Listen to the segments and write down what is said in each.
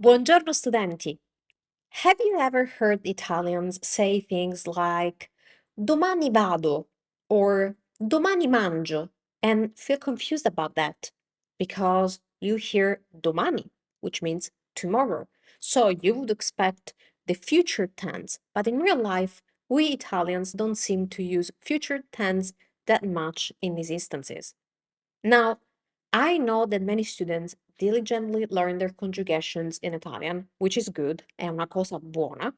Buongiorno studenti. Have you ever heard Italians say things like domani vado or domani mangio and feel confused about that because you hear domani, which means tomorrow. So you would expect the future tense, but in real life, we Italians don't seem to use future tense that much in these instances. Now, I know that many students diligently learn their conjugations in Italian, which is good, è una cosa buona.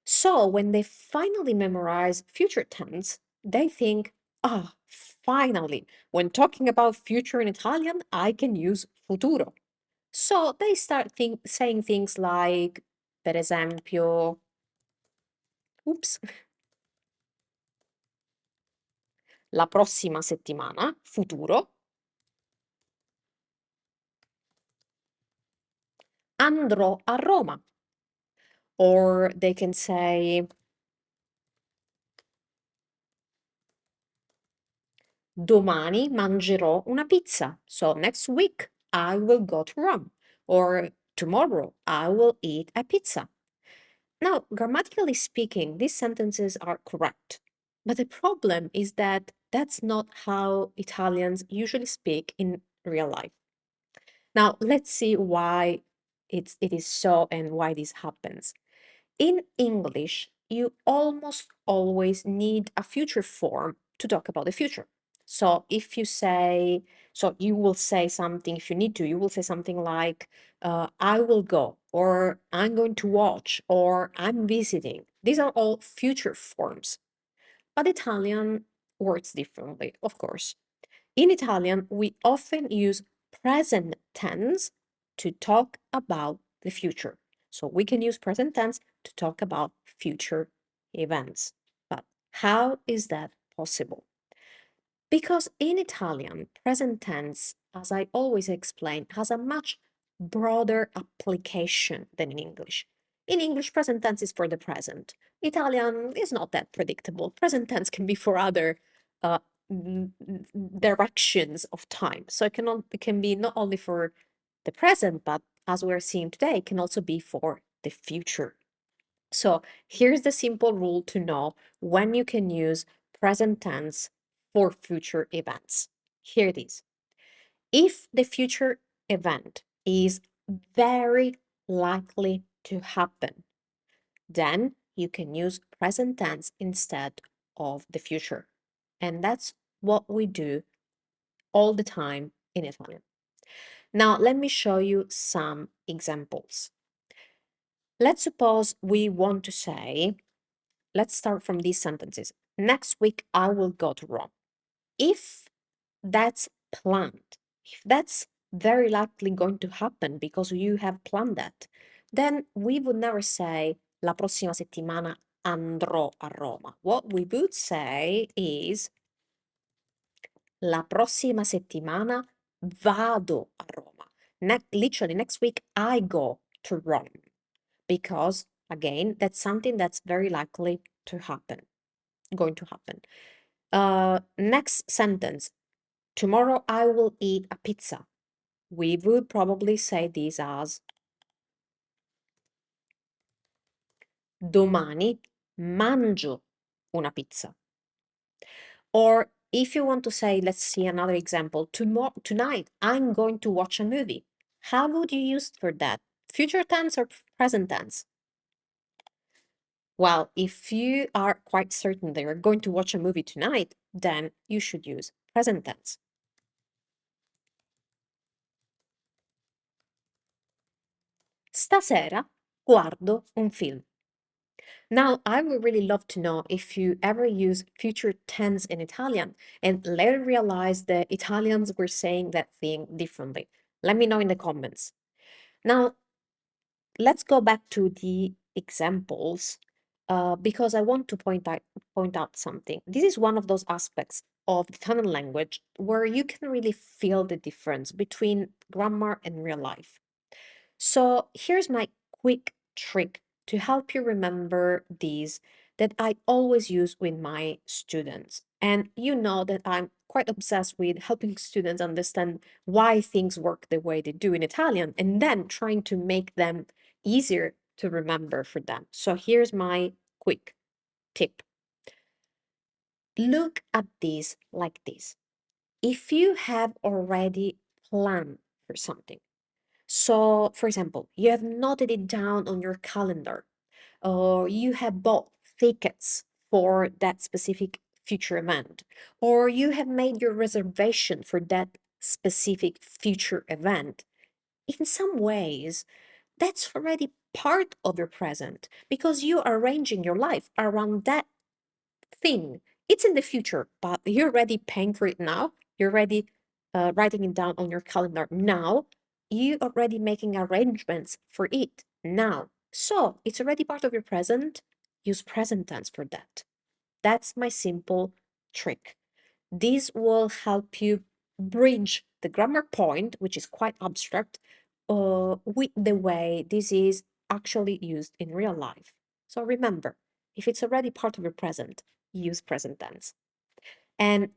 So when they finally memorize future tense, they think, ah, finally, when talking about future in Italian, I can use futuro. So they start saying things like, per esempio, oops, la prossima settimana, futuro, andrò a Roma. Or they can say, domani mangerò una pizza. So next week I will go to Rome. Or tomorrow I will eat a pizza. Now, grammatically speaking, these sentences are correct. But the problem is that that's not how Italians usually speak in real life. Now, let's see why it is so and why this happens. In English, you almost always need a future form to talk about the future. So if you say, so you will say something, if you need to, you will say something like, I will go, or I'm going to watch, or I'm visiting. These are all future forms. But Italian works differently, of course. In Italian, we often use present tense to talk about the future. So we can use present tense to talk about future events. But how is that possible? Because in Italian, present tense, as I always explain, has a much broader application than in English. In English, present tense is for the present. Italian is not that predictable. Present tense can be for other uh, directions of time. So it can be not only for the present, but as we're seeing today, it can also be for the future. So here's the simple rule to know when you can use present tense for future events. Here it is. If the future event is very likely to happen, then you can use present tense instead of the future. And that's what we do all the time in Italian. Now, let me show you some examples. Let's suppose we want to say, let's start from these sentences. Next week, I will go to Rome. If that's planned, if that's very likely going to happen because you have planned that, then we would never say la prossima settimana andrò a Roma. What we would say is la prossima settimana vado a Roma. Literally, next week I go to Rome because, again, that's something that's very likely to happen, going to happen. Next sentence, tomorrow I will eat a pizza. We would probably say this as domani mangio una pizza. Or if you want to say, let's see another example, tonight I'm going to watch a movie. How would you use for that? Future tense or present tense? Well, if you are quite certain that you're going to watch a movie tonight, then you should use present tense. Stasera guardo un film. Now, I would really love to know if you ever use future tense in Italian and later realize that Italians were saying that thing differently. Let me know in the comments. Now, let's go back to the examples because I want to point out something. This is one of those aspects of the Italian language where you can really feel the difference between grammar and real life. So here's my quick trick to help you remember these that I always use with my students. And you know that I'm quite obsessed with helping students understand why things work the way they do in Italian, and then trying to make them easier to remember for them. So here's my quick tip. Look at this like this. If you have already planned for something, so for example, you have noted it down on your calendar, or you have bought tickets for that specific future event, or you have made your reservation for that specific future event, in some ways, that's already part of your present because you are arranging your life around that thing. It's in the future, but you're already paying for it now. You're already writing it down on your calendar now. You already making arrangements for it now. So it's already part of your present. Use present tense for that. That's my simple trick. This will help you bridge the grammar point, which is quite abstract, with the way this is actually used in real life. So remember, if it's already part of your present, use present tense. And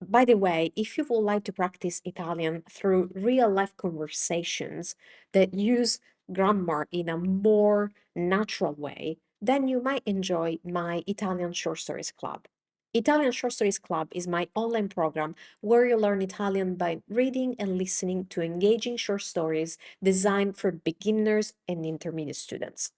by the way, if you would like to practice Italian through real life conversations that use grammar in a more natural way, then you might enjoy my Italian Short Stories Club. Italian Short Stories Club is my online program where you learn Italian by reading and listening to engaging short stories designed for beginners and intermediate students.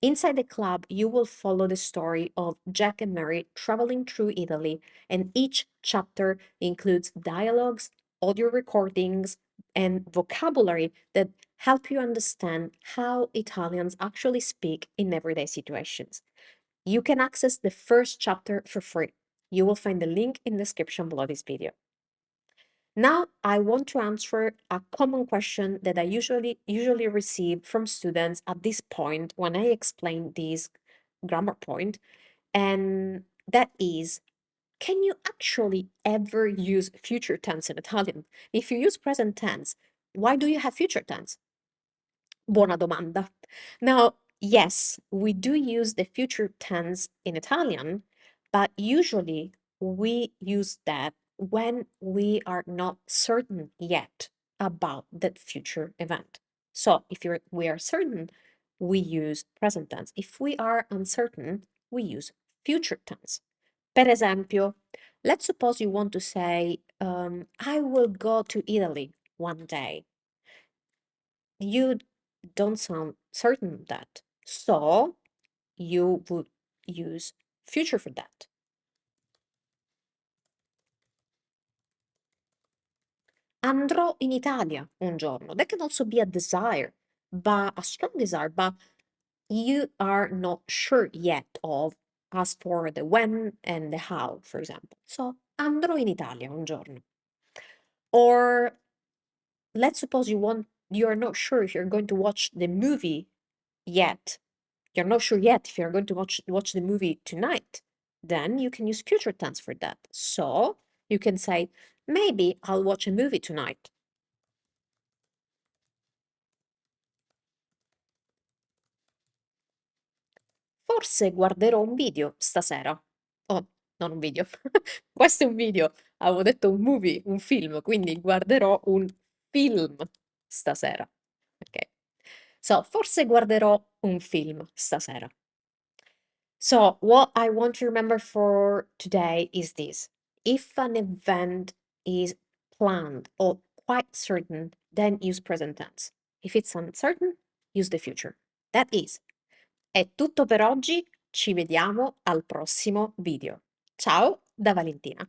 Inside the club, you will follow the story of Jack and Mary traveling through Italy, and each chapter includes dialogues, audio recordings, and vocabulary that help you understand how Italians actually speak in everyday situations. You can access the first chapter for free. You will find the link in the description below this video. Now, I want to answer a common question that I usually receive from students at this point when I explain this grammar point, and that is, can you actually ever use future tense in Italian? If you use present tense, why do you have future tense? Buona domanda. Now, yes, we do use the future tense in Italian, but usually we use that when we are not certain yet about that future event. So if we are certain, we use present tense. If we are uncertain, we use future tense. Per esempio, let's suppose you want to say, I will go to Italy one day. You don't sound certain of that. So you would use future for that. Andrò in Italia un giorno. That can also be a desire, but a strong desire, but you are not sure yet of as for the when and the how, for example. So andrò in Italia un giorno. Or let's suppose you're not sure if you're going to watch the movie yet. You're not sure yet if you're going to watch the movie tonight. Then you can use future tense for that. So you can say, maybe I'll watch a movie tonight. Forse guarderò un video stasera. Oh, non un video. Questo è un video. Avevo detto un movie, un film, quindi guarderò un film stasera. Ok. So, forse guarderò un film stasera. So, what I want to remember for today is this. If an event is planned or quite certain, then use present tense. If it's uncertain, use the future. That is. È tutto per oggi, ci vediamo al prossimo video. Ciao da Valentina.